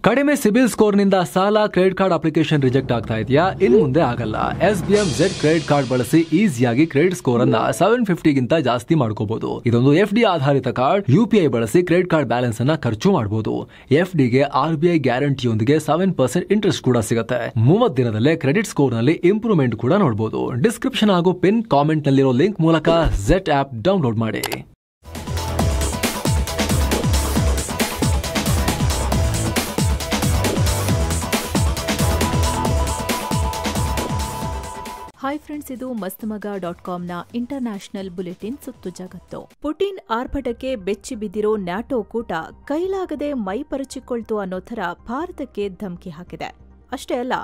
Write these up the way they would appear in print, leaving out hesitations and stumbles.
ಕಡಿಮೆ ಸಿಬಿಲ್ ಸ್ಕೋರ್ ನಿಂದ ಸಾಲ ಕ್ರೆಡಿಟ್ ಕಾರ್ಡ್ ಅಪ್ಲಿಕೇಶನ್ ರಿಜೆಕ್ಟ್ ಆಗ್ತಾ ಇದೆಯಾ? ಇನ್ನು ಮುಂದೆ ಆಗಲ್ಲ. SBM Z ಕ್ರೆಡಿಟ್ ಕಾರ್ಡ್ ಬಳಸಿ ಈಸಿಯಾಗಿ ಕ್ರೆಡಿಟ್ ಸ್ಕೋರ್ ಅನ್ನ 750 ಗಿಂತ ಜಾಸ್ತಿ ಮಾಡ್ಕೋಬಹುದು. ಇದೊಂದು FD ಆಧಾರಿತ ಕಾರ್ಡ್. UPI ಬಳಸಿ ಕ್ರೆಡಿಟ್ ಕಾರ್ಡ್ ಬ್ಯಾಲೆನ್ಸ್ ಅನ್ನ ಖರ್ಚು ಮಾಡಬಹುದು. FD ಗೆ RBI ಗ್ಯಾರಂಟಿಯೊಂದಿಗೆ 7% ಇಂಟ್ರೆಸ್ಟ್ ಕೂಡ ಸಿಗುತ್ತೆ. 30 ದಿನದಲ್ಲೇ ಕ್ರೆಡಿಟ್ ಸ್ಕೋರ್ ನಲ್ಲಿ ಇಂಪ್ರೂವ್ಮೆಂಟ್ ಕೂಡ ನೋಡಬಹುದು. ಡಿಸ್ಕ್ರಿಪ್ಷನ್ ಹಾಗೂ ಪಿನ್ ಕಾಮೆಂಟ್ ನಲ್ಲಿರೋ ಲಿಂಕ್ ಮೂಲಕ Z ಆಪ್ ಡೌನ್ಲೋಡ್ ಮಾಡಿ. ಹಾಯ್ ಫ್ರೆಂಡ್ಸ್, ಇದು ಮಸ್ತಮಗ.comನ ಇಂಟರ್ನ್ಯಾಷನಲ್ ಬುಲೆಟಿನ್ ಸುತ್ತು ಜಗತ್ತು. ಪುಟಿನ್ ಆರ್ಭಟಕ್ಕೆ ಬೆಚ್ಚಿ ಬಿದ್ದಿರೋ ನ್ಯಾಟೋ ಕೂಟ ಕೈಲಾಗದೆ ಮೈಪರಚಿಕೊಳ್ತು ಅನ್ನೋ ಥರ ಭಾರತಕ್ಕೆ ಧಮಕಿ ಹಾಕಿದೆ. ಅಷ್ಟೇ ಅಲ್ಲ,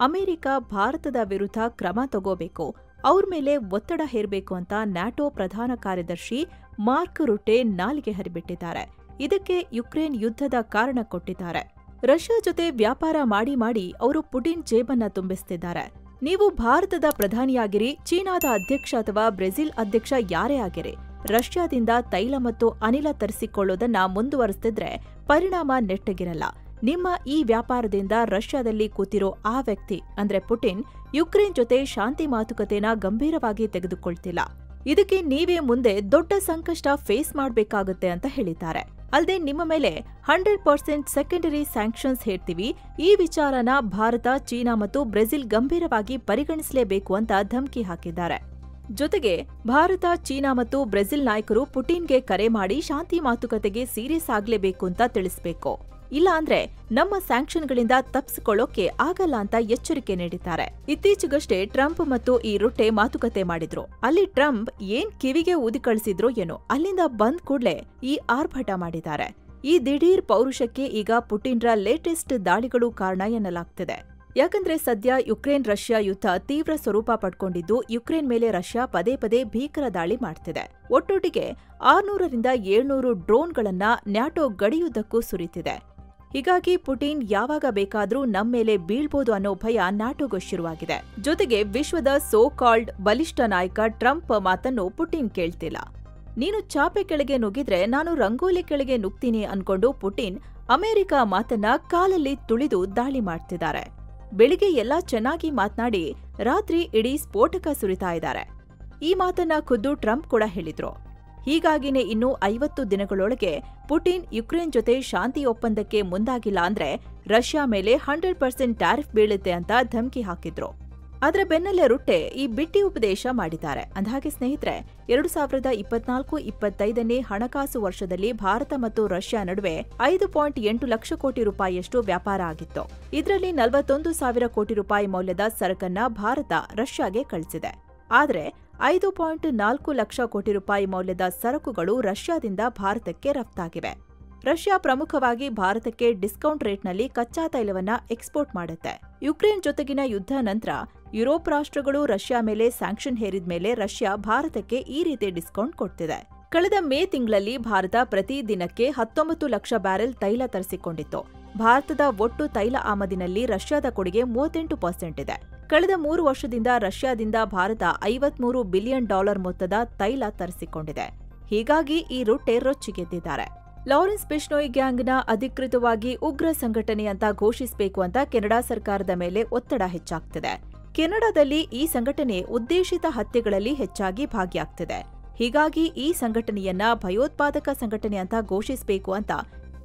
ಅಮೆರಿಕ ಭಾರತದ ವಿರುದ್ಧ ಕ್ರಮ ತಗೋಬೇಕು, ಅವ್ರ ಮೇಲೆ ಒತ್ತಡ ಹೇರಬೇಕು ಅಂತ ನ್ಯಾಟೋ ಪ್ರಧಾನ ಕಾರ್ಯದರ್ಶಿ ಮಾರ್ಕ್ ರುಟೆ ನಾಲಿಗೆ ಹರಿಬಿಟ್ಟಿದ್ದಾರೆ. ಇದಕ್ಕೆ ಯುಕ್ರೇನ್ ಯುದ್ಧದ ಕಾರಣ ಕೊಟ್ಟಿದ್ದಾರೆ. ರಷ್ಯಾ ಜೊತೆ ವ್ಯಾಪಾರ ಮಾಡಿ ಮಾಡಿ ಅವರು ಪುಟಿನ್ ಜೇಬನ್ನ ತುಂಬಿಸ್ತಿದ್ದಾರೆ. ನೀವು ಭಾರತದ ಪ್ರಧಾನಿಯಾಗಿರಿ, ಚೀನಾದ ಅಧ್ಯಕ್ಷ ಅಥವಾ ಬ್ರೆಜಿಲ್ ಅಧ್ಯಕ್ಷ ಯಾರೇ ಆಗಿರಿ, ರಷ್ಯಾದಿಂದ ತೈಲ ಮತ್ತು ಅನಿಲ ತರಿಸಿಕೊಳ್ಳೋದನ್ನ ಮುಂದುವರೆಸ್ತಿದ್ರೆ ಪರಿಣಾಮ ನೆಟ್ಟಗಿರಲ್ಲ. ನಿಮ್ಮ ಈ ವ್ಯಾಪಾರದಿಂದ ರಷ್ಯಾದಲ್ಲಿ ಕೂತಿರೋ ಆ ವ್ಯಕ್ತಿ ಅಂದ್ರೆ ಪುಟಿನ್ ಯುಕ್ರೇನ್ ಜೊತೆ ಶಾಂತಿ ಮಾತುಕತೆನ ಗಂಭೀರವಾಗಿ ತೆಗೆದುಕೊಳ್ತಿಲ್ಲ. ಇದಕ್ಕೆ ನೀವೇ ಮುಂದೆ ದೊಡ್ಡ ಸಂಕಷ್ಟ ಫೇಸ್ ಮಾಡಬೇಕಾಗುತ್ತೆ ಅಂತ ಹೇಳಿದ್ದಾರೆ. ಅಲ್ಲದೆ ನಿಮ್ಮ ಮೇಲೆ 100% ಸೆಕೆಂಡರಿ ಸ್ಯಾಂಕ್ಷನ್ಸ್ ಹೇರ್ತೀವಿ. ಈ ವಿಚಾರನ ಭಾರತ, ಚೀನಾ ಮತ್ತು ಬ್ರೆಜಿಲ್ ಗಂಭೀರವಾಗಿ ಪರಿಗಣಿಸಲೇಬೇಕು ಅಂತ ಧಮಕಿ ಹಾಕಿದ್ದಾರೆ. ಜೊತೆಗೆ ಭಾರತ, ಚೀನಾ ಮತ್ತು ಬ್ರೆಜಿಲ್ ನಾಯಕರು ಪುಟಿನ್ಗೆ ಕರೆ ಮಾಡಿ ಶಾಂತಿ ಮಾತುಕತೆಗೆ ಸೀರಿಯಸ್ ಆಗಲೇಬೇಕು ಅಂತ ತಿಳಿಸಬೇಕು. ಇಲ್ಲ ಅಂದ್ರೆ ನಮ್ಮ ಸ್ಯಾಂಕ್ಷನ್ಗಳಿಂದ ತಪ್ಪಿಸಿಕೊಳ್ಳೋಕೆ ಆಗಲ್ಲ ಅಂತ ಎಚ್ಚರಿಕೆ ನೀಡಿದ್ದಾರೆ. ಇತ್ತೀಚೆಗಷ್ಟೇ ಟ್ರಂಪ್ ಮತ್ತು ಈ ರುಟೆ ಮಾತುಕತೆ ಮಾಡಿದ್ರು. ಅಲ್ಲಿ ಟ್ರಂಪ್ ಏನ್ ಕಿವಿಗೆ ಊದಿ ಕಳಿಸಿದ್ರೋ ಏನೋ, ಅಲ್ಲಿಂದ ಬಂದ್ ಕೂಡ್ಲೆ ಈ ಆರ್ಭಟ ಮಾಡಿದ್ದಾರೆ. ಈ ದಿಢೀರ್ ಪೌರುಷಕ್ಕೆ ಈಗ ಪುಟಿನ್ರ ಲೇಟೆಸ್ಟ್ ದಾಳಿಗಳು ಕಾರಣ ಎನ್ನಲಾಗ್ತಿದೆ. ಯಾಕಂದ್ರೆ ಸದ್ಯ ಯುಕ್ರೇನ್ ರಷ್ಯಾ ಯುದ್ಧ ತೀವ್ರ ಸ್ವರೂಪ ಪಡ್ಕೊಂಡಿದ್ದು, ಯುಕ್ರೇನ್ ಮೇಲೆ ರಷ್ಯಾ ಪದೇ ಪದೇ ಭೀಕರ ದಾಳಿ ಮಾಡ್ತಿದೆ. ಒಟ್ಟೊಟ್ಟಿಗೆ 600ರಿಂದ 700 ಡ್ರೋನ್ಗಳನ್ನ ನ್ಯಾಟೋ ಗಡಿಯುದ್ದಕ್ಕೂ ಸುರಿತಿದೆ. ಹೀಗಾಗಿ ಪುಟಿನ್ ಯಾವಾಗ ಬೇಕಾದ್ರೂ ನಮ್ಮೇಲೆ ಬೀಳ್ಬೋದು ಅನ್ನೋ ಭಯ ನ್ಯಾಟೋಗೂ ಶುರುವಾಗಿದೆ. ಜೊತೆಗೆ ವಿಶ್ವದ ಸೋ ಕಾಲ್ಡ್ ಬಲಿಷ್ಠ ನಾಯಕ ಟ್ರಂಪ್ ಮಾತನ್ನು ಪುಟಿನ್ ಕೇಳ್ತಿಲ್ಲ. ನೀನು ಚಾಪೆ ಕೆಳಗೆ ನುಗ್ಗಿದ್ರೆ ನಾನು ರಂಗೋಲಿ ಕೆಳಗೆ ನುಗ್ತೀನಿ ಅನ್ಕೊಂಡು ಪುಟಿನ್ ಅಮೆರಿಕ ಮಾತನ್ನ ಕಾಲಲ್ಲಿ ತುಳಿದು ದಾಳಿ ಮಾಡ್ತಿದ್ದಾರೆ. ಬೆಳಿಗ್ಗೆ ಎಲ್ಲಾ ಚೆನ್ನಾಗಿ ಮಾತನಾಡಿ ರಾತ್ರಿ ಇಡೀ ಸ್ಫೋಟಕ ಸುರಿತಾ ಇದ್ದಾರೆ. ಈ ಮಾತನ್ನ ಖುದ್ದು ಟ್ರಂಪ್ ಕೂಡ ಹೇಳಿದ್ರು. ಹೀಗಾಗಿನೇ ಇನ್ನು 50 ದಿನಗಳೊಳಗೆ ಪುಟಿನ್ ಯುಕ್ರೇನ್ ಜೊತೆ ಶಾಂತಿ ಒಪ್ಪಂದಕ್ಕೆ ಮುಂದಾಗಿಲ್ಲ ಅಂದ್ರೆ ರಷ್ಯಾ ಮೇಲೆ 100% ಟ್ಯಾರಿಫ್ ಬೀಳುತ್ತೆ ಅಂತ ಧಮಕಿ ಹಾಕಿದ್ರು. ಅದರ ಬೆನ್ನಲ್ಲೇ ರುಟ್ಟೆ ಈ ಬಿಟ್ಟಿ ಉಪದೇಶ ಮಾಡಿದ್ದಾರೆ. ಅಂದಹಾಗೆ ಸ್ನೇಹಿತರೆ, 2024-25ನೇ ಹಣಕಾಸು ವರ್ಷದಲ್ಲಿ ಭಾರತ ಮತ್ತು ರಷ್ಯಾ ನಡುವೆ 5.8 ಲಕ್ಷ ಕೋಟಿ ರೂಪಾಯಿಯಷ್ಟು ವ್ಯಾಪಾರ ಆಗಿತ್ತು. ಇದರಲ್ಲಿ 41,000 ಕೋಟಿ ರೂಪಾಯಿ ಮೌಲ್ಯದ ಸರಕನ್ನ ಭಾರತ ರಷ್ಯಾಗೆ ಕಳಿಸಿದೆ. ಆದರೆ 5.4 ಲಕ್ಷ ಕೋಟಿ ರೂಪಾಯಿ ಮೌಲ್ಯದ ಸರಕುಗಳು ರಷ್ಯಾದಿಂದ ಭಾರತಕ್ಕೆ ರಫ್ತಾಗಿವೆ. ರಷ್ಯಾ ಪ್ರಮುಖವಾಗಿ ಭಾರತಕ್ಕೆ ಡಿಸ್ಕೌಂಟ್ ರೇಟ್ನಲ್ಲಿ ಕಚ್ಚಾ ತೈಲವನ್ನ ಎಕ್ಸ್ಪೋರ್ಟ್ ಮಾಡುತ್ತೆ. ಯುಕ್ರೇನ್ ಜೊತೆಗಿನ ಯುದ್ಧ ನಂತರ ಯುರೋಪ್ ರಾಷ್ಟ್ರಗಳು ರಷ್ಯಾ ಮೇಲೆ ಸ್ಯಾಂಕ್ಷನ್ ಹೇರಿದ ಮೇಲೆ ರಷ್ಯಾ ಭಾರತಕ್ಕೆ ಈ ರೀತಿ ಡಿಸ್ಕೌಂಟ್ ಕೊಡ್ತಿದೆ. ಕಳೆದ ಮೇ ತಿಂಗಳಲ್ಲಿ ಭಾರತ ಪ್ರತಿ ದಿನಕ್ಕೆ 19 ಲಕ್ಷ ಬ್ಯಾರೆಲ್ ತೈಲ ತರಿಸಿಕೊಂಡಿತ್ತು. ಭಾರತದ ಒಟ್ಟು ತೈಲ ಆಮದಿನಲ್ಲಿ ರಷ್ಯಾದ ಕೊಡುಗೆ 38% ಇದೆ. ಕಳೆದ 3 ವರ್ಷದಿಂದ ರಷ್ಯಾದಿಂದ ಭಾರತ $53 ಬಿಲಿಯನ್ ಮೊತ್ತದ ತೈಲ ತರಿಸಿಕೊಂಡಿದೆ. ಹೀಗಾಗಿ ಈ ರುಟ್ಟೆ ರೊಚ್ಚಿಗೆದ್ದಿದ್ದಾರೆ. ಲಾರೆನ್ಸ್ ಬಿಷ್ಣೋಯ್ ಗ್ಯಾಂಗ್ನ ಅಧಿಕೃತವಾಗಿ ಉಗ್ರ ಸಂಘಟನೆ ಅಂತ ಘೋಷಿಸಬೇಕು ಅಂತ ಕೆನಡಾ ಸರ್ಕಾರದ ಮೇಲೆ ಒತ್ತಡ ಹೆಚ್ಚಾಗ್ತಿದೆ. ಕೆನಡಾದಲ್ಲಿ ಈ ಸಂಘಟನೆ ಉದ್ದೇಶಿತ ಹತ್ಯೆಗಳಲ್ಲಿ ಹೆಚ್ಚಾಗಿ ಭಾಗಿಯಾಗ್ತಿದೆ. ಹೀಗಾಗಿ ಈ ಸಂಘಟನೆಯನ್ನ ಭಯೋತ್ಪಾದಕ ಸಂಘಟನೆ ಅಂತ ಘೋಷಿಸಬೇಕು ಅಂತ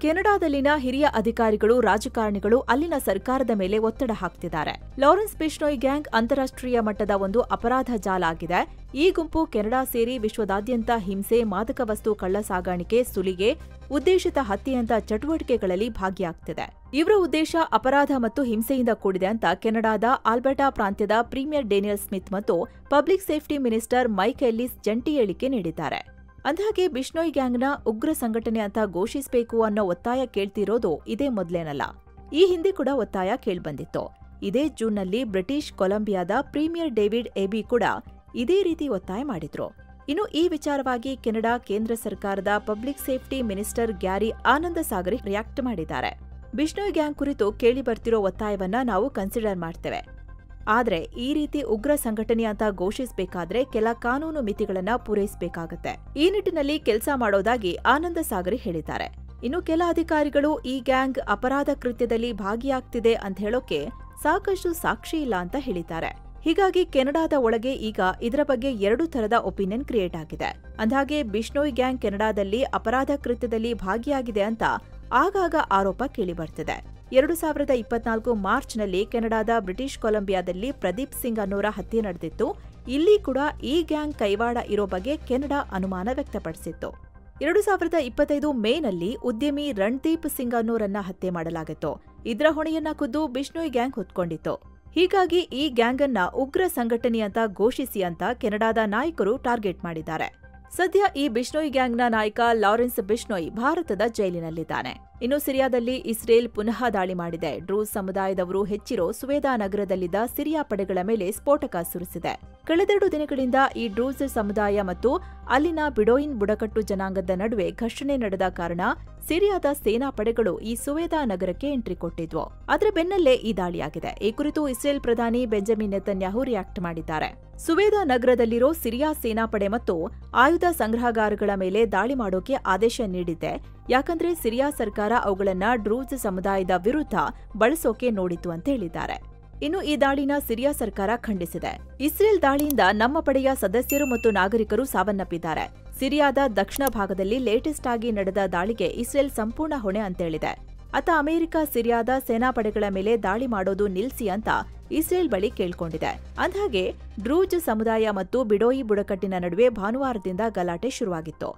ಕೆನಡಾದಲ್ಲಿನ ಹಿರಿಯ ಅಧಿಕಾರಿಗಳು, ರಾಜಕಾರಣಿಗಳು ಅಲ್ಲಿನ ಸರ್ಕಾರದ ಮೇಲೆ ಒತ್ತಡ ಹಾಕ್ತಿದ್ದಾರೆ. ಲಾರೆನ್ಸ್ ಬಿಷ್ಣೋಯ್ ಗ್ಯಾಂಗ್ ಅಂತಾರಾಷ್ಟ್ರೀಯ ಮಟ್ಟದ ಒಂದು ಅಪರಾಧ ಜಾಲ ಆಗಿದೆ. ಈ ಗುಂಪು ಕೆನಡಾ ಸೇರಿ ವಿಶ್ವದಾದ್ಯಂತ ಹಿಂಸೆ, ಮಾದಕ ವಸ್ತು ಕಳ್ಳ ಸಾಗಾಣಿಕೆ, ಸುಲಿಗೆ, ಉದ್ದೇಶಿತ ಹತ್ಯೆಯಂತ ಚಟುವಟಿಕೆಗಳಲ್ಲಿ ಭಾಗಿಯಾಗ್ತಿದೆ. ಇವರ ಉದ್ದೇಶ ಅಪರಾಧ ಮತ್ತು ಹಿಂಸೆಯಿಂದ ಕೂಡಿದೆ ಅಂತ ಕೆನಡಾದ ಆಲ್ಬರ್ಟಾ ಪ್ರಾಂತ್ಯದ ಪ್ರೀಮಿಯರ್ ಡೇನಿಯಲ್ ಸ್ಮಿತ್ ಮತ್ತು public safety minister Mike Ellis ಜಂಟಿ ಹೇಳಿಕೆ ನೀಡಿದ್ದಾರೆ. ಅಂದಹಾಗೆ ಬಿಷ್ಣೋಯ್ ಗ್ಯಾಂಗ್ನ ಉಗ್ರ ಸಂಘಟನೆ ಅಂತ ಘೋಷಿಸಬೇಕು ಅನ್ನೋ ಒತ್ತಾಯ ಕೇಳ್ತಿರೋದು ಇದೇ ಮೊದಲೇನಲ್ಲ. ಈ ಹಿಂದೆ ಕೂಡ ಒತ್ತಾಯ ಕೇಳ್ಬಂದಿತ್ತು. ಇದೇ ಜೂನ್ನಲ್ಲಿ ಬ್ರಿಟಿಷ್ ಕೊಲಂಬಿಯಾದ ಪ್ರೀಮಿಯರ್ ಡೇವಿಡ್ ಎಬಿ ಕೂಡ ಇದೇ ರೀತಿ ಒತ್ತಾಯ ಮಾಡಿದ್ರು. ಇನ್ನು ಈ ವಿಚಾರವಾಗಿ ಕೆನಡಾ ಕೇಂದ್ರ ಸರ್ಕಾರದ public safety minister Gary Anandasangaree react ಮಾಡಿದ್ದಾರೆ. ಬಿಷ್ಣೋಯ್ ಗ್ಯಾಂಗ್ ಕುರಿತು ಕೇಳಿ ಬರ್ತಿರೋ ಒತ್ತಾಯವನ್ನ ನಾವು ಕನ್ಸಿಡರ್ ಮಾಡ್ತೇವೆ. ಆದ್ರೆ ಈ ರೀತಿ ಉಗ್ರ ಸಂಘಟನೆ ಅಂತ ಘೋಷಿಸಬೇಕಾದ್ರೆ ಕೆಲ ಕಾನೂನು ಮಿತಿಗಳನ್ನ ಪೂರೈಸಬೇಕಾಗತ್ತೆ. ಈ ನಿಟ್ಟಿನಲ್ಲಿ ಕೆಲಸ ಮಾಡೋದಾಗಿ ಆನಂದಸಾಗರಿ ಹೇಳಿದ್ದಾರೆ. ಇನ್ನು ಕೆಲ ಅಧಿಕಾರಿಗಳು ಈ ಗ್ಯಾಂಗ್ ಅಪರಾಧ ಕೃತ್ಯದಲ್ಲಿ ಭಾಗಿಯಾಗ್ತಿದೆ ಅಂತ ಹೇಳೋಕೆ ಸಾಕಷ್ಟು ಸಾಕ್ಷಿ ಇಲ್ಲ ಅಂತ ಹೇಳಿದ್ದಾರೆ. ಹೀಗಾಗಿ ಕೆನಡಾದ ಒಳಗೆ ಈಗ ಇದರ ಬಗ್ಗೆ 2 ಥರದ ಒಪಿನಿಯನ್ ಕ್ರಿಯೇಟ್ ಆಗಿದೆ. ಅಂದ್ಹಾಗೆ ಬಿಷ್ಣೋಯ್ ಗ್ಯಾಂಗ್ ಕೆನಡಾದಲ್ಲಿ ಅಪರಾಧ ಕೃತ್ಯದಲ್ಲಿ ಭಾಗಿಯಾಗಿದೆ ಅಂತ ಆಗಾಗ ಆರೋಪ ಕೇಳಿಬರ್ತಿದೆ. 2024 ಮಾರ್ಚ್ನಲ್ಲಿ ಕೆನಡಾದ ಬ್ರಿಟಿಷ್ ಕೊಲಂಬಿಯಾದಲ್ಲಿ ಪ್ರದೀಪ್ ಸಿಂಗ್ ಅನ್ನೋರ ಹತ್ಯೆ ನಡೆದಿತ್ತು. ಇಲ್ಲಿ ಕೂಡ ಈ ಗ್ಯಾಂಗ್ ಕೈವಾಡ ಇರೋ ಬಗ್ಗೆ ಕೆನಡಾ ಅನುಮಾನ ವ್ಯಕ್ತಪಡಿಸಿತ್ತು. 2025 ಮೇನಲ್ಲಿ ಉದ್ಯಮಿ ರಣದೀಪ್ ಸಿಂಗ್ ಅನ್ನೋರನ್ನ ಹತ್ಯೆ ಮಾಡಲಾಗಿತ್ತು. ಇದರ ಹೊಣೆಯನ್ನ ಖುದ್ದು ಬಿಷ್ಣೋಯ್ ಗ್ಯಾಂಗ್ ಹೊತ್ಕೊಂಡಿತ್ತು. ಹೀಗಾಗಿ ಈ ಗ್ಯಾಂಗ್ ಅನ್ನ ಉಗ್ರ ಸಂಘಟನೆ ಅಂತ ಘೋಷಿಸಿ ಅಂತ ಕೆನಡಾದ ನಾಯಕರು ಟಾರ್ಗೆಟ್ ಮಾಡಿದ್ದಾರೆ. ಸದ್ಯ ಈ ಬಿಷ್ಣೋಯ್ ಗ್ಯಾಂಗ್ನ ನಾಯಕ ಲಾರೆನ್ಸ್ ಬಿಷ್ಣೋಯ್ ಭಾರತದ ಜೈಲಿನಲ್ಲಿದ್ದಾನೆ. ಇನ್ನು ಸಿರಿಯಾದಲ್ಲಿ ಇಸ್ರೇಲ್ ಪುನಃ ದಾಳಿ ಮಾಡಿದೆ. ಡ್ರೂಸ್ ಸಮುದಾಯದವರು ಹೆಚ್ಚಿರೋ ಸುವೇದಾ ನಗರದಲ್ಲಿದ್ದ ಸಿರಿಯಾ ಪಡೆಗಳ ಮೇಲೆ ಸ್ಫೋಟಕ ಸುರಿಸಿದೆ. ಕಳೆದೆರಡು ದಿನಗಳಿಂದ ಈ ಡ್ರೂಸ್ ಸಮುದಾಯ ಮತ್ತು ಅಲ್ಲಿನ ಬಿಡೋಯಿನ್ ಬುಡಕಟ್ಟು ಜನಾಂಗದ ನಡುವೆ ಘರ್ಷಣೆ ನಡೆದ ಕಾರಣ ಸಿರಿಯಾದ ಸೇನಾ ಪಡೆಗಳು ಈ ಸುವೇದಾ ನಗರಕ್ಕೆ ಎಂಟ್ರಿ ಕೊಟ್ಟಿದ್ವು. ಅದರ ಬೆನ್ನಲ್ಲೇ ಈ ದಾಳಿಯಾಗಿದೆ. ಈ ಕುರಿತು ಇಸ್ರೇಲ್ ಪ್ರಧಾನಿ ಬೆಂಜಮಿನ್ ನೆತನ್ಯಾಹು ರಿಯಾಕ್ಟ್ ಮಾಡಿದ್ದಾರೆ. ಸುವೇದಾ ನಗರದಲ್ಲಿರೋ ಸಿರಿಯಾ ಸೇನಾಪಡೆ ಮತ್ತು ಆಯುಧ ಸಂಗ್ರಹಗಾರಗಳ ಮೇಲೆ ದಾಳಿ ಮಾಡೋಕೆ ಆದೇಶ ನೀಡಿದ್ದೆ. ಯಾಕಂದ್ರೆ ಸಿರಿಯಾ ಸರ್ಕಾರ ಅವುಗಳನ್ನ ಡ್ರೂಸ್ ಸಮುದಾಯದ ವಿರುದ್ಧ ಬಳಸೋಕೆ ನೋಡಿತು ಅಂತ ಹೇಳಿದ್ದಾರೆ. ಇನ್ನು ಈ ದಾಳಿನ ಸಿರಿಯಾ ಸರ್ಕಾರ ಖಂಡಿಸಿದೆ. ಇಸ್ರೇಲ್ ದಾಳಿಯಿಂದ ನಮ್ಮ ಪಡೆಯ ಸದಸ್ಯರು ಮತ್ತು ನಾಗರಿಕರು ಸಾವನ್ನಪ್ಪಿದ್ದಾರೆ. ಸಿರಿಯಾದ ದಕ್ಷಿಣ ಭಾಗದಲ್ಲಿ ಲೇಟೆಸ್ಟ್ ಆಗಿ ನಡೆದ ದಾಳಿಗೆ ಇಸ್ರೇಲ್ ಸಂಪೂರ್ಣ ಹೊಣೆ ಅಂತೇಳಿದೆ. ಅತ ಅಮೆರಿಕ ಸಿರಿಯಾದ ಸೇನಾಪಡೆಗಳ ಮೇಲೆ ದಾಳಿ ಮಾಡೋದು ನಿಲ್ಸಿ ಅಂತ ಇಸ್ರೇಲ್ ಬಳಿ ಕೇಳ್ಕೊಂಡಿದೆ. ಅಂದ್ಹಾಗೆ ಡ್ರೂಜ್ ಸಮುದಾಯ ಮತ್ತು ಬಿಡೋಯಿ ಬುಡಕಟ್ಟಿನ ನಡುವೆ ಭಾನುವಾರದಿಂದ ಗಲಾಟೆ ಶುರುವಾಗಿತ್ತು.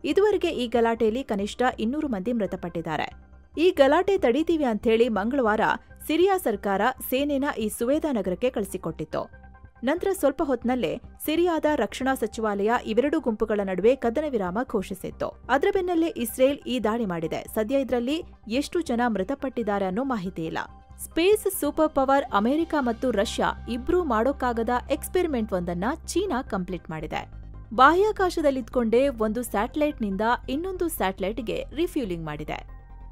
ಇದುವರೆಗೆ ಈ ಗಲಾಟೆಯಲ್ಲಿ ಕನಿಷ್ಠ 200 ಮಂದಿ ಮೃತಪಟ್ಟಿದ್ದಾರೆ. ಈ ಗಲಾಟೆ ತಡೀತೀವಿ ಅಂಥೇಳಿ ಮಂಗಳವಾರ ಸಿರಿಯಾ ಸರ್ಕಾರ ಸೇನೆನ ಈ ಸುವೇದಾ ನಗರಕ್ಕೆ ಕಳಿಸಿಕೊಟ್ಟಿತ್ತು. ನಂತರ ಸ್ವಲ್ಪ ಹೊತ್ತಿನಲ್ಲೇ ಸಿರಿಯಾದ ರಕ್ಷಣಾ ಸಚಿವಾಲಯ ಇವೆರಡು ಗುಂಪುಗಳ ನಡುವೆ ಕದನ ವಿರಾಮ ಘೋಷಿಸಿತ್ತು. ಅದರ ಬೆನ್ನಲ್ಲೇ ಇಸ್ರೇಲ್ ಈ ದಾಳಿ ಮಾಡಿದೆ. ಸದ್ಯ ಇದರಲ್ಲಿ ಎಷ್ಟು ಜನ ಮೃತಪಟ್ಟಿದ್ದಾರೆ ಅನ್ನೋ ಮಾಹಿತಿ ಇಲ್ಲ. ಸ್ಪೇಸ್ ಸೂಪರ್ ಪವರ್ ಅಮೆರಿಕ ಮತ್ತು ರಷ್ಯಾ ಇಬ್ರೂ ಮಾಡೋಕ್ಕಾಗದ ಎಕ್ಸ್ಪೆರಿಮೆಂಟ್ ಒಂದನ್ನ ಚೀನಾ ಕಂಪ್ಲೀಟ್ ಮಾಡಿದೆ. ಬಾಹ್ಯಾಕಾಶದಲ್ಲಿದ್ಕೊಂಡೇ ಒಂದು ಸ್ಯಾಟಲೈಟ್ನಿಂದ ಇನ್ನೊಂದು ಸ್ಯಾಟಲೈಟ್ಗೆ ರಿಫ್ಯೂಲಿಂಗ್ ಮಾಡಿದೆ.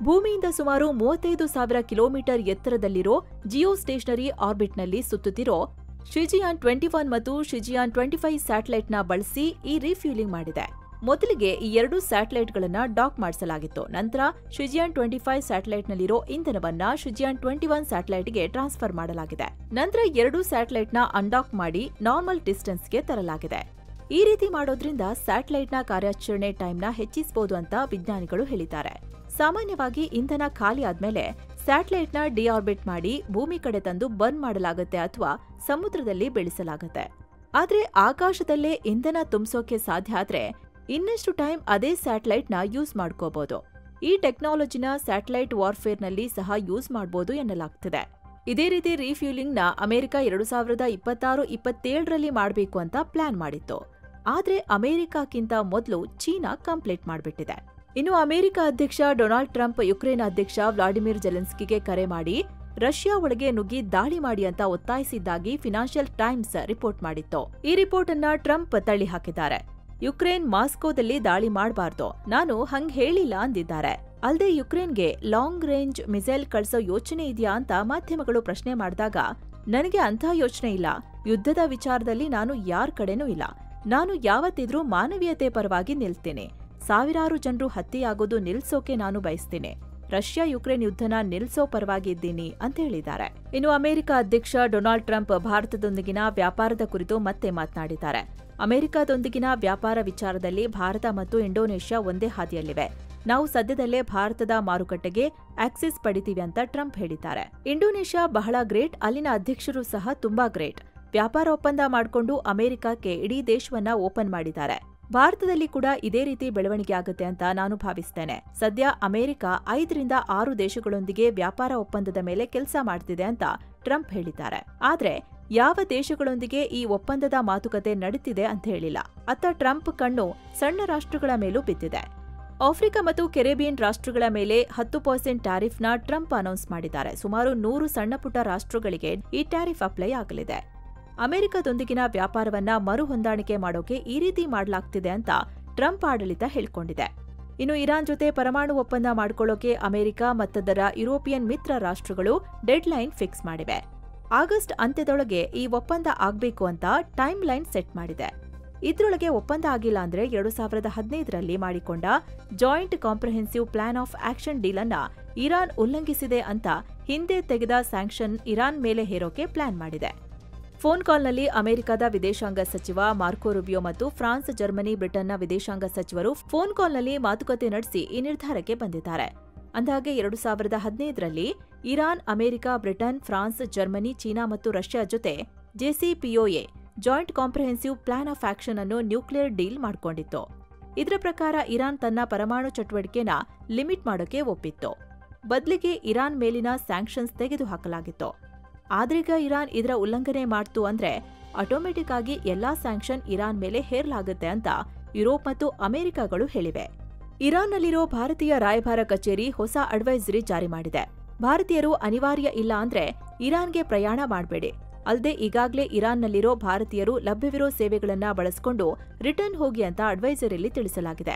ಭೂಮಿಯಿಂದ ಸುಮಾರು 35,000 ಕಿಲೋಮೀಟರ್ ಎತ್ತರದಲ್ಲಿರೋ ಜಿಯೋ ಸ್ಟೇಷನರಿ ಆರ್ಬಿಟ್ನಲ್ಲಿ ಸುತ್ತುತ್ತಿರೋ ಶಿಜಿಯಾನ್ 21 ಮತ್ತು ಶಿಜಿಯಾನ್ 25 ಸ್ಯಾಟಲೈಟ್ನ ಬಳಸಿ ಈ ರಿಫ್ಯೂಲಿಂಗ್ ಮಾಡಿದೆ. ಮೊದಲಿಗೆ ಈ 2 ಸ್ಯಾಟಲೈಟ್ಗಳನ್ನ ಡಾಕ್ ಮಾಡಿಸಲಾಗಿತ್ತು. ನಂತರ ಶಿಜಿಯಾನ್ 25 ಸ್ಯಾಟಲೈಟ್ನಲ್ಲಿರೋ ಇಂಧನವನ್ನ ಶಿಜಿಯಾನ್ 21 ಸ್ಯಾಟಲೈಟ್ಗೆ ಟ್ರಾನ್ಸ್ಫರ್ ಮಾಡಲಾಗಿದೆ. ನಂತರ 2 ಸ್ಯಾಟಲೈಟ್ನ ಅನ್ಡಾಕ್ ಮಾಡಿ ನಾರ್ಮಲ್ ಡಿಸ್ಟೆನ್ಸ್ಗೆ ತರಲಾಗಿದೆ. ಈ ರೀತಿ ಮಾಡೋದ್ರಿಂದ ಸ್ಯಾಟಲೈಟ್ನ ಕಾರ್ಯಾಚರಣೆ ಟೈಮ್ನ ಹೆಚ್ಚಿಸಬಹುದು ಅಂತ ವಿಜ್ಞಾನಿಗಳು ಹೇಳಿದ್ದಾರೆ. ಸಾಮಾನ್ಯವಾಗಿ ಇಂಧನ ಖಾಲಿ ಆದ್ಮೇಲೆ ಸ್ಯಾಟಲೈಟ್ನ ಡಿಆರ್ಬಿಟ್ ಮಾಡಿ ಭೂಮಿ ಕಡೆ ತಂದು ಬರ್ನ್ ಮಾಡಲಾಗುತ್ತೆ ಅಥವಾ ಸಮುದ್ರದಲ್ಲಿ ಬೆಳೆಸಲಾಗುತ್ತೆ. ಆದ್ರೆ ಆಕಾಶದಲ್ಲೇ ಇಂಧನ ತುಂಬಿಸೋಕೆ ಸಾಧ್ಯ ಆದ್ರೆ ಇನ್ನಷ್ಟು ಟೈಮ್ ಅದೇ ಸ್ಯಾಟಲೈಟ್ನ ಯೂಸ್ ಮಾಡ್ಕೋಬಹುದು. ಈ ಟೆಕ್ನಾಲಜಿನ ಸ್ಯಾಟಲೈಟ್ ವಾರ್ಫೇರ್ನಲ್ಲಿ ಸಹ ಯೂಸ್ ಮಾಡಬಹುದು ಎನ್ನಲಾಗ್ತಿದೆ. ಇದೇ ರೀತಿ ರಿಫ್ಯೂಲಿಂಗ್ನ ಅಮೆರಿಕ 2026-27ರಲ್ಲಿ ಮಾಡಬೇಕು ಅಂತ ಪ್ಲಾನ್ ಮಾಡಿತ್ತು. ಆದ್ರೆ ಅಮೆರಿಕಕ್ಕಿಂತ ಮೊದಲು ಚೀನಾ ಕಂಪ್ಲೀಟ್ ಮಾಡಿಬಿಟ್ಟಿದೆ. ಇನ್ನು ಅಮೆರಿಕ ಅಧ್ಯಕ್ಷ ಡೊನಾಲ್ಡ್ ಟ್ರಂಪ್ ಯುಕ್ರೇನ್ ಅಧ್ಯಕ್ಷ ವ್ಲಾಡಿಮಿರ್ ಜೆಲೆನ್ಸ್ಕಿಗೆ ಕರೆ ಮಾಡಿ ರಷ್ಯಾ ಒಳಗೆ ನುಗ್ಗಿ ದಾಳಿ ಮಾಡಿ ಅಂತ ಒತ್ತಾಯಿಸಿದ್ದಾಗಿ ಫಿನಾನ್ಷಿಯಲ್ ಟೈಮ್ಸ್ ರಿಪೋರ್ಟ್ ಮಾಡಿತ್ತು. ಈ ರಿಪೋರ್ಟ್ ಅನ್ನ ಟ್ರಂಪ್ ತಳ್ಳಿ ಹಾಕಿದ್ದಾರೆ. ಯುಕ್ರೇನ್ ಮಾಸ್ಕೋದಲ್ಲಿ ದಾಳಿ ಮಾಡಬಾರ್ದು, ನಾನು ಹಂಗ್ ಹೇಳಿಲ್ಲ ಅಂದಿದ್ದಾರೆ. ಅಲ್ಲದೆ ಯುಕ್ರೇನ್ಗೆ ಲಾಂಗ್ ರೇಂಜ್ ಮಿಸೈಲ್ ಕಳಿಸೋ ಯೋಚನೆ ಇದೆಯಾ ಅಂತ ಮಾಧ್ಯಮಗಳು ಪ್ರಶ್ನೆ ಮಾಡಿದಾಗ ನನಗೆ ಅಂಥ ಯೋಚನೆ ಇಲ್ಲ. ಯುದ್ಧದ ವಿಚಾರದಲ್ಲಿ ನಾನು ಯಾರ ಕಡೆನೂ ಇಲ್ಲ. ನಾನು ಯಾವತ್ತಿದ್ರೂ ಮಾನವೀಯತೆ ಪರವಾಗಿ ನಿಲ್ತೀನಿ. ಸಾವಿರಾರು ಜನರು ಹತ್ಯೆಯಾಗೋದು ನಿಲ್ಸೋಕೆ ನಾನು ಬಯಸ್ತೀನಿ. ರಷ್ಯಾ ಯುಕ್ರೇನ್ ಯುದ್ಧನ ನಿಲ್ಸೋ ಪರವಾಗಿ ಇದ್ದೀನಿ ಅಂತ ಹೇಳಿದ್ದಾರೆ. ಇನ್ನು ಅಮೆರಿಕ ಅಧ್ಯಕ್ಷ ಡೊನಾಲ್ಡ್ ಟ್ರಂಪ್ ಭಾರತದೊಂದಿಗಿನ ವ್ಯಾಪಾರದ ಕುರಿತು ಮತ್ತೆ ಮಾತನಾಡಿದ್ದಾರೆ. ಅಮೆರಿಕದೊಂದಿಗಿನ ವ್ಯಾಪಾರ ವಿಚಾರದಲ್ಲಿ ಭಾರತ ಮತ್ತು ಇಂಡೋನೇಷ್ಯಾ ಒಂದೇ ಹಾದಿಯಲ್ಲಿವೆ. ನಾವು ಸದ್ಯದಲ್ಲೇ ಭಾರತದ ಮಾರುಕಟ್ಟೆಗೆ ಆಕ್ಸೆಸ್ ಪಡಿತೀವಿ ಅಂತ ಟ್ರಂಪ್ ಹೇಳಿದ್ದಾರೆ. ಇಂಡೋನೇಷ್ಯಾ ಬಹಳ ಗ್ರೇಟ್, ಅಲ್ಲಿನ ಅಧ್ಯಕ್ಷರು ಸಹ ತುಂಬಾ ಗ್ರೇಟ್. ವ್ಯಾಪಾರ ಒಪ್ಪಂದ ಮಾಡಿಕೊಂಡು ಅಮೆರಿಕಕ್ಕೆ ಇಡೀ ದೇಶವನ್ನ ಓಪನ್ ಮಾಡಿದ್ದಾರೆ. ಭಾರತದಲ್ಲಿ ಕೂಡ ಇದೇ ರೀತಿ ಬೆಳವಣಿಗೆ ಆಗುತ್ತೆ ಅಂತ ನಾನು ಭಾವಿಸ್ತೇನೆ. ಸದ್ಯ ಅಮೆರಿಕ 5ರಿಂದ 6 ದೇಶಗಳೊಂದಿಗೆ ವ್ಯಾಪಾರ ಒಪ್ಪಂದದ ಮೇಲೆ ಕೆಲಸ ಮಾಡ್ತಿದೆ ಅಂತ ಟ್ರಂಪ್ ಹೇಳಿದ್ದಾರೆ. ಆದ್ರೆ ಯಾವ ದೇಶಗಳೊಂದಿಗೆ ಈ ಒಪ್ಪಂದದ ಮಾತುಕತೆ ನಡೀತಿದೆ ಅಂತ ಹೇಳಿಲ್ಲ. ಅತ್ತ ಟ್ರಂಪ್ ಕಣ್ಣು ಸಣ್ಣ ರಾಷ್ಟ್ರಗಳ ಮೇಲೂ ಬಿದ್ದಿದೆ. ಆಫ್ರಿಕಾ ಮತ್ತು ಕೆರೆಬಿಯನ್ ರಾಷ್ಟ್ರಗಳ ಮೇಲೆ 10% ಟ್ಯಾರಿಫ್ನ ಟ್ರಂಪ್ ಅನೌನ್ಸ್ ಮಾಡಿದ್ದಾರೆ. ಸುಮಾರು 100 ಸಣ್ಣಪುಟ್ಟ ರಾಷ್ಟ್ರಗಳಿಗೆ ಈ ಟ್ಯಾರಿಫ್ ಅಪ್ಲೈ ಆಗಲಿದೆ. ಅಮೆರಿಕದೊಂದಿಗಿನ ವ್ಯಾಪಾರವನ್ನ ಮರು ಹೊಂದಾಣಿಕೆ ಮಾಡೋಕೆ ಈ ರೀತಿ ಮಾಡಲಾಗ್ತಿದೆ ಅಂತ ಟ್ರಂಪ್ ಆಡಳಿತ ಹೇಳ್ಕೊಂಡಿದೆ. ಇನ್ನು ಇರಾನ್ ಜೊತೆ ಪರಮಾಣು ಒಪ್ಪಂದ ಮಾಡಿಕೊಳ್ಳೋಕೆ ಅಮೆರಿಕ ಮತ್ತದರ ಯುರೋಪಿಯನ್ ಮಿತ್ರ ರಾಷ್ಟ್ರಗಳು ಡೆಡ್ಲೈನ್ ಫಿಕ್ಸ್ ಮಾಡಿವೆ. ಆಗಸ್ಟ್ ಅಂತ್ಯದೊಳಗೆ ಈ ಒಪ್ಪಂದ ಆಗ್ಬೇಕು ಅಂತ ಟೈಮ್ ಲೈನ್ ಸೆಟ್ ಮಾಡಿದೆ. ಇದ್ರೊಳಗೆ ಒಪ್ಪಂದ ಆಗಿಲ್ಲ ಅಂದ್ರೆ 2015ರಲ್ಲಿ ಮಾಡಿಕೊಂಡ joint comprehensive plan of action deal ಅನ್ನ ಇರಾನ್ ಉಲ್ಲಂಘಿಸಿದೆ ಅಂತ ಹಿಂದೆ ತೆಗೆದ ಸ್ಯಾಂಕ್ಷನ್ ಇರಾನ್ ಮೇಲೆ ಹೇರೋಕೆ ಪ್ಲಾನ್ ಮಾಡಿದೆ. ಫೋನ್ ಕಾಲ್ನಲ್ಲಿ ಅಮೆರಿಕದ ವಿದೇಶಾಂಗ ಸಚಿವ ಮಾರ್ಕೊ ರುಬಿಯೋ ಮತ್ತು ಫ್ರಾನ್ಸ್, ಜರ್ಮನಿ, ಬ್ರಿಟನ್ನ ವಿದೇಶಾಂಗ ಸಚಿವರು ಫೋನ್ ಕಾಲ್ನಲ್ಲಿ ಮಾತುಕತೆ ನಡೆಸಿ ಈ ನಿರ್ಧಾರಕ್ಕೆ ಬಂದಿದ್ದಾರೆ. ಅಂದಹಾಗೆ 2015ರಲ್ಲಿ Iran, America, Britain, France, Germany, China ಮತ್ತು ರಷ್ಯಾ ಜೊತೆ JCPOA joint comprehensive plan of action ಅನ್ನು ನ್ಯೂಕ್ಲಿಯರ್ ಡೀಲ್ ಮಾಡಿಕೊಂಡಿತ್ತು. ಇದರ ಪ್ರಕಾರ ಇರಾನ್ ತನ್ನ ಪರಮಾಣು ಚಟುವಟಿಕೆನ ಲಿಮಿಟ್ ಮಾಡೋಕೆ ಒಪ್ಪಿತ್ತು. ಬದಲಿಗೆ ಇರಾನ್ ಮೇಲಿನ ಸ್ಯಾಂಕ್ಷನ್ಸ್ ತೆಗೆದುಹಾಕಲಾಗಿತ್ತು. ಆದ್ರೀಗ ಇರಾನ್ ಇದರ ಉಲ್ಲಂಘನೆ ಮಾಡ್ತು ಅಂದ್ರೆ ಆಟೋಮೆಟಿಕ್ ಆಗಿ ಎಲ್ಲಾ ಸ್ಯಾಂಕ್ಷನ್ ಇರಾನ್ ಮೇಲೆ ಹೇರಲಾಗುತ್ತೆ ಅಂತ ಯುರೋಪ್ ಮತ್ತು ಅಮೆರಿಕಗಳು ಹೇಳಿವೆ. ಇರಾನ್ನಲ್ಲಿರೋ ಭಾರತೀಯ ರಾಯಭಾರ ಕಚೇರಿ ಹೊಸ ಅಡ್ವೈಸರಿ ಜಾರಿ ಮಾಡಿದೆ. ಭಾರತೀಯರು ಅನಿವಾರ್ಯ ಇಲ್ಲ ಅಂದ್ರೆ ಇರಾನ್ಗೆ ಪ್ರಯಾಣ ಮಾಡಬೇಡಿ. ಅಲ್ಲದೆ ಈಗಾಗಲೇ ಇರಾನ್ನಲ್ಲಿರೋ ಭಾರತೀಯರು ಲಭ್ಯವಿರೋ ಸೇವೆಗಳನ್ನ ಬಳಸಿಕೊಂಡು ರಿಟರ್ನ್ ಹೋಗಿ ಅಂತ ಅಡ್ವೈಸರಿಯಲ್ಲಿ ತಿಳಿಸಲಾಗಿದೆ.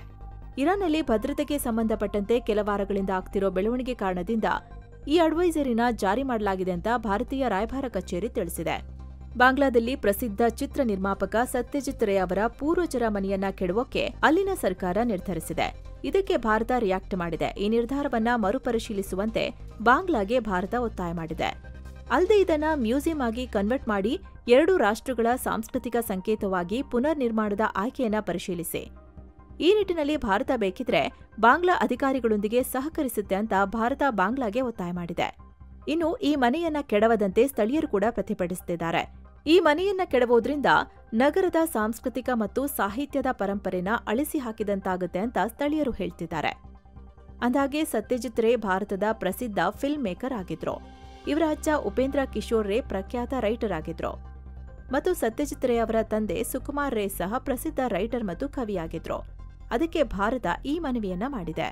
ಇರಾನ್ನಲ್ಲಿ ಭದ್ರತೆಗೆ ಸಂಬಂಧಪಟ್ಟಂತೆ ಕೆಲ ವಾರಗಳಿಂದ ಆಗ್ತಿರೋ ಬೆಳವಣಿಗೆ ಕಾರಣದಿಂದ ಈ ಅಡ್ವೈಸರಿನ ಜಾರಿ ಮಾಡಲಾಗಿದೆ ಅಂತ ಭಾರತೀಯ ರಾಯಭಾರ ಕಚೇರಿ ತಿಳಿಸಿದೆ. ಬಾಂಗ್ಲಾದಲ್ಲಿ ಪ್ರಸಿದ್ಧ ಚಿತ್ರ ನಿರ್ಮಾಪಕ ಸತ್ಯಜಿತ್ ರೇ ಅವರ ಪೂರ್ವಜರ ಮನೆಯನ್ನ ಕೆಡವೋಕೆ ಅಲ್ಲಿನ ಸರ್ಕಾರ ನಿರ್ಧರಿಸಿದೆ. ಇದಕ್ಕೆ ಭಾರತ ರಿಯಾಕ್ಟ್ ಮಾಡಿದೆ. ಈ ನಿರ್ಧಾರವನ್ನ ಮರುಪರಿಶೀಲಿಸುವಂತೆ ಬಾಂಗ್ಲಾಗೆ ಭಾರತ ಒತ್ತಾಯ ಮಾಡಿದೆ. ಅಲ್ಲದೆ ಇದನ್ನ ಮ್ಯೂಸಿಯಂ ಆಗಿ ಕನ್ವರ್ಟ್ ಮಾಡಿ 2 ರಾಷ್ಟ್ರಗಳ ಸಾಂಸ್ಕೃತಿಕ ಸಂಕೇತವಾಗಿ ಪುನರ್ ನಿರ್ಮಾಣದ ಆಯ್ಕೆಯನ್ನ ಪರಿಶೀಲಿಸಿ. ಈ ನಿಟ್ಟಿನಲ್ಲಿ ಭಾರತ ಬೇಕಿದ್ರೆ ಬಾಂಗ್ಲಾ ಅಧಿಕಾರಿಗಳೊಂದಿಗೆ ಸಹಕರಿಸುತ್ತೆ ಅಂತ ಭಾರತ ಬಾಂಗ್ಲಾಗೆ ಒತ್ತಾಯ ಮಾಡಿದೆ. ಇನ್ನು ಈ ಮನೆಯನ್ನ ಕೆಡವದಂತೆ ಸ್ಥಳೀಯರು ಕೂಡ ಪ್ರತಿಭಟಿಸುತ್ತಿದ್ದಾರೆ. ಈ ಮನೆಯನ್ನ ಕೆಡವೋದ್ರಿಂದ ನಗರದ ಸಾಂಸ್ಕೃತಿಕ ಮತ್ತು ಸಾಹಿತ್ಯದ ಪರಂಪರೆನ ಅಳಿಸಿ ಹಾಕಿದಂತಾಗುತ್ತೆ ಅಂತ ಸ್ಥಳೀಯರು ಹೇಳ್ತಿದ್ದಾರೆ. ಅಂದಾಗೆ ಸತ್ಯಜಿತ್ ರೇ ಭಾರತದ ಪ್ರಸಿದ್ಧ ಫಿಲ್ಮ್ ಮೇಕರ್ ಆಗಿದ್ರು. ಇವರ ಅಜ್ಜ ಉಪೇಂದ್ರ ಕಿಶೋರ್ ರೇ ಪ್ರಖ್ಯಾತ ರೈಟರ್ ಆಗಿದ್ರು ಮತ್ತು ಸತ್ಯಜಿತ್ ರೇ ಅವರ ತಂದೆ ಸುಕುಮಾರ್ ರೇ ಸಹ ಪ್ರಸಿದ್ಧ ರೈಟರ್ ಮತ್ತು ಕವಿಯಾಗಿದ್ರು. ಅದಕ್ಕೆ ಭಾರತ ಈ ಮನವಿಯನ್ನ ಮಾಡಿದೆ.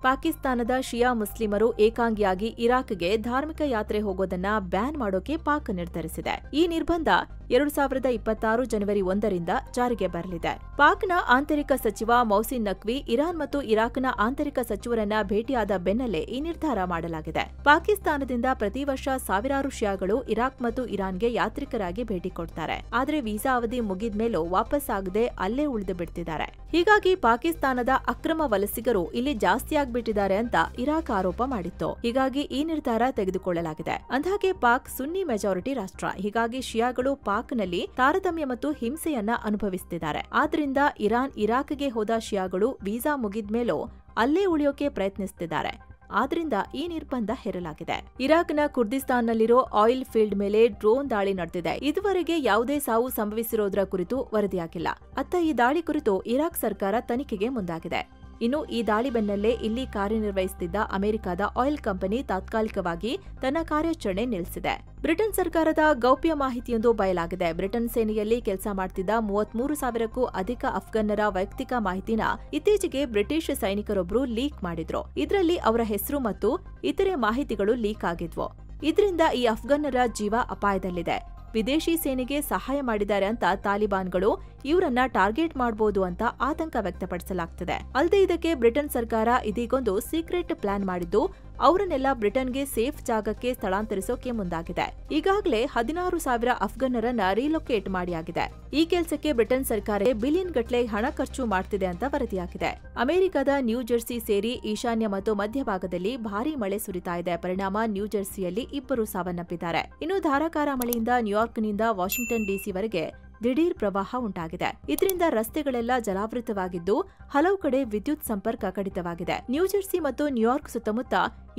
ಪಾಕಿಸ್ತಾನದ ಶಿಯಾ ಮುಸ್ಲಿಮರು ಏಕಾಂಗಿಯಾಗಿ ಇರಾಕ್ಗೆ ಧಾರ್ಮಿಕ ಯಾತ್ರೆ ಹೋಗೋದನ್ನ ಬ್ಯಾನ್ ಮಾಡೋಕೆ ಪಾಕ್ ನಿರ್ಧರಿಸಿದೆ. ಈ ನಿರ್ಬಂಧ 2026 ಜನವರಿ 1ರಿಂದ ಜಾರಿಗೆ ಬರಲಿದೆ. ಪಾಕ್ನ ಆಂತರಿಕ ಸಚಿವ ಮೌಸಿನ್ ನಖ್ವಿ ಇರಾನ್ ಮತ್ತು ಇರಾಕ್ನ ಆಂತರಿಕ ಸಚಿವರನ್ನ ಭೇಟಿಯಾದ ಬೆನ್ನಲ್ಲೇ ಈ ನಿರ್ಧಾರ ಮಾಡಲಾಗಿದೆ. ಪಾಕಿಸ್ತಾನದಿಂದ ಪ್ರತಿ ವರ್ಷ ಸಾವಿರಾರು ಶಿಯಾಗಳು ಇರಾಕ್ ಮತ್ತು ಇರಾನ್ಗೆ ಯಾತ್ರಿಕರಾಗಿ ಭೇಟಿ ಕೊಡ್ತಾರೆ. ಆದ್ರೆ ವೀಸಾ ಅವಧಿ ಮುಗಿದ್ಮೇಲೂ ವಾಪಸ್ ಆಗದೆ ಅಲ್ಲೇ ಉಳಿದು ಬಿಡ್ತಿದ್ದಾರೆ. ಹೀಗಾಗಿ ಪಾಕಿಸ್ತಾನದ ಅಕ್ರಮ ವಲಸಿಗರು ಇಲ್ಲಿ ಜಾಸ್ತಿಯಾಗ್ಬಿಟ್ಟಿದ್ದಾರೆ ಅಂತ ಇರಾಕ್ ಆರೋಪ ಮಾಡಿತ್ತು. ಹೀಗಾಗಿ ಈ ನಿರ್ಧಾರ ತೆಗೆದುಕೊಳ್ಳಲಾಗಿದೆ. ಅಂದಹಾಗೆ ಪಾಕ್ ಸುನ್ನಿ ಮೆಜಾರಿಟಿ ರಾಷ್ಟ್ರ. ಹೀಗಾಗಿ ಶಿಯಾಗಳು ಪಾಕ್ನಲ್ಲಿ ತಾರತಮ್ಯ ಮತ್ತು ಹಿಂಸೆಯನ್ನ ಅನುಭವಿಸುತ್ತಿದ್ದಾರೆ. ಆದ್ರಿಂದ ಇರಾನ್ ಇರಾಕ್ಗೆ ಹೋದ ಶಿಯಾಗಳು ವೀಸಾ ಮುಗಿದ್ಮೇಲೂ ಅಲ್ಲೇ ಉಳಿಯೋಕೆ ಪ್ರಯತ್ನಿಸುತ್ತಿದ್ದಾರೆ. ಆದ್ರಿಂದ ಈ ನಿರ್ಬಂಧ ಹೇರಲಾಗಿದೆ. ಇರಾಕ್ನ ಕುರ್ದಿಸ್ತಾನ್ನಲ್ಲಿರೋ ಆಯಿಲ್ ಫೀಲ್ಡ್ ಮೇಲೆ ಡ್ರೋನ್ ದಾಳಿ ನಡೆದಿದೆ. ಇದುವರೆಗೆ ಯಾವುದೇ ಸಾವು ಸಂಭವಿಸಿರೋದ್ರ ಕುರಿತು ವರದಿಯಾಗಿಲ್ಲ. ಅತ್ತ ಈ ದಾಳಿ ಕುರಿತು ಇರಾಕ್ ಸರ್ಕಾರ ತನಿಖೆಗೆ ಮುಂದಾಗಿದೆ. ಇನ್ನು ಈ ದಾಳಿ ಬೆನ್ನಲ್ಲೇ ಇಲ್ಲಿ ಕಾರ್ಯನಿರ್ವಹಿಸುತ್ತಿದ್ದ ಅಮೆರಿಕದ ಆಯಿಲ್ ಕಂಪನಿ ತಾತ್ಕಾಲಿಕವಾಗಿ ತನ್ನ ಕಾರ್ಯಾಚರಣೆ ನಿಲ್ಲಿಸಿದೆ. ಬ್ರಿಟನ್ ಸರ್ಕಾರದ ಗೌಪ್ಯ ಮಾಹಿತಿಯೊಂದು ಬಯಲಾಗಿದೆ. ಬ್ರಿಟನ್ ಸೇನೆಯಲ್ಲಿ ಕೆಲಸ ಮಾಡ್ತಿದ್ದ 33,000ಕ್ಕೂ ಅಧಿಕ ಅಫ್ಘನ್ನರ ವೈಯಕ್ತಿಕ ಮಾಹಿತಿನ ಇತ್ತೀಚೆಗೆ ಬ್ರಿಟಿಷ್ ಸೈನಿಕರೊಬ್ಬರು ಲೀಕ್ ಮಾಡಿದ್ರು. ಇದರಲ್ಲಿ ಅವರ ಹೆಸರು ಮತ್ತು ಇತರೆ ಮಾಹಿತಿಗಳು ಲೀಕ್ ಆಗಿದ್ವು. ಇದರಿಂದ ಈ ಅಫ್ಘನ್ನರ ಜೀವ ಅಪಾಯದಲ್ಲಿದೆ. ವಿದೇಶಿ ಸೇನೆಗೆ ಸಹಾಯ ಮಾಡಿದ್ದಾರೆ ಅಂತ ತಾಲಿಬಾನ್ಗಳು ಇವರನ್ನ ಟಾರ್ಗೆಟ್ ಮಾಡಬಹುದು ಅಂತ ಆತಂಕ ವ್ಯಕ್ತಪಡಿಸಲಾಗ್ತಿದೆ. ಅಲ್ಲದೆ ಇದಕ್ಕೆ ಬ್ರಿಟನ್ ಸರ್ಕಾರ ಇದೀಗೊಂದು ಸೀಕ್ರೆಟ್ ಪ್ಲಾನ್ ಮಾಡಿದ್ದು ಅವರನ್ನೆಲ್ಲ ಬ್ರಿಟನ್ಗೆ ಸೇಫ್ ಜಾಗಕ್ಕೆ ಸ್ಥಳಾಂತರಿಸೋಕೆ ಮುಂದಾಗಿದೆ. ಈಗಾಗಲೇ 16,000 ಅಫ್ಘನ್ನರನ್ನ ರೀಲೊಕೇಟ್ ಮಾಡಿಯಾಗಿದೆ. ಈ ಕೆಲಸಕ್ಕೆ ಬ್ರಿಟನ್ ಸರ್ಕಾರ ಬಿಲಿಯನ್ ಗಟ್ಟಲೆ ಹಣ ಖರ್ಚು ಮಾಡ್ತಿದೆ ಅಂತ ವರದಿಯಾಗಿದೆ. ಅಮೆರಿಕದ ನ್ಯೂ ಜೆರ್ಸಿ ಸೇರಿ ಈಶಾನ್ಯ ಮತ್ತು ಮಧ್ಯಭಾಗದಲ್ಲಿ ಭಾರೀ ಮಳೆ ಸುರಿತಾ ಇದೆ. ಪರಿಣಾಮ ನ್ಯೂ ಜೆರ್ಸಿಯಲ್ಲಿ 2 ಸಾವನ್ನಪ್ಪಿದ್ದಾರೆ. ಇನ್ನು ಧಾರಾಕಾರ ಮಳೆಯಿಂದ ನ್ಯೂಯಾರ್ಕ್ನಿಂದ ವಾಷಿಂಗ್ಟನ್ ಡಿಸಿವರೆಗೆ ದಿಢೀರ್ ಪ್ರವಾಹ ಉಂಟಾಗಿದೆ. ಇದರಿಂದ ರಸ್ತೆಗಳೆಲ್ಲ ಜಲಾವೃತವಾಗಿದ್ದು ಹಲವು ಕಡೆ ವಿದ್ಯುತ್ ಸಂಪರ್ಕ ಕಡಿತವಾಗಿದೆ. ನ್ಯೂಜೆರ್ಸಿ ಮತ್ತು ನ್ಯೂಯಾರ್ಕ್ ಸುತ್ತಮುತ್ತ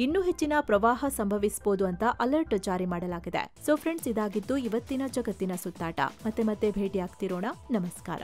ಇನ್ನೂ ಹೆಚ್ಚಿನ ಪ್ರವಾಹ ಸಂಭವಿಸಬಹುದು ಅಂತ ಅಲರ್ಟ್ ಜಾರಿ ಮಾಡಲಾಗಿದೆ. ಸೊ ಫ್ರೆಂಡ್ಸ್, ಇದಾಗಿದ್ದು ಇವತ್ತಿನ ಜಗತ್ತಿನ ಸುತ್ತಾಟ. ಮತ್ತೆ ಭೇಟಿಯಾಗ್ತಿರೋಣ. ನಮಸ್ಕಾರ.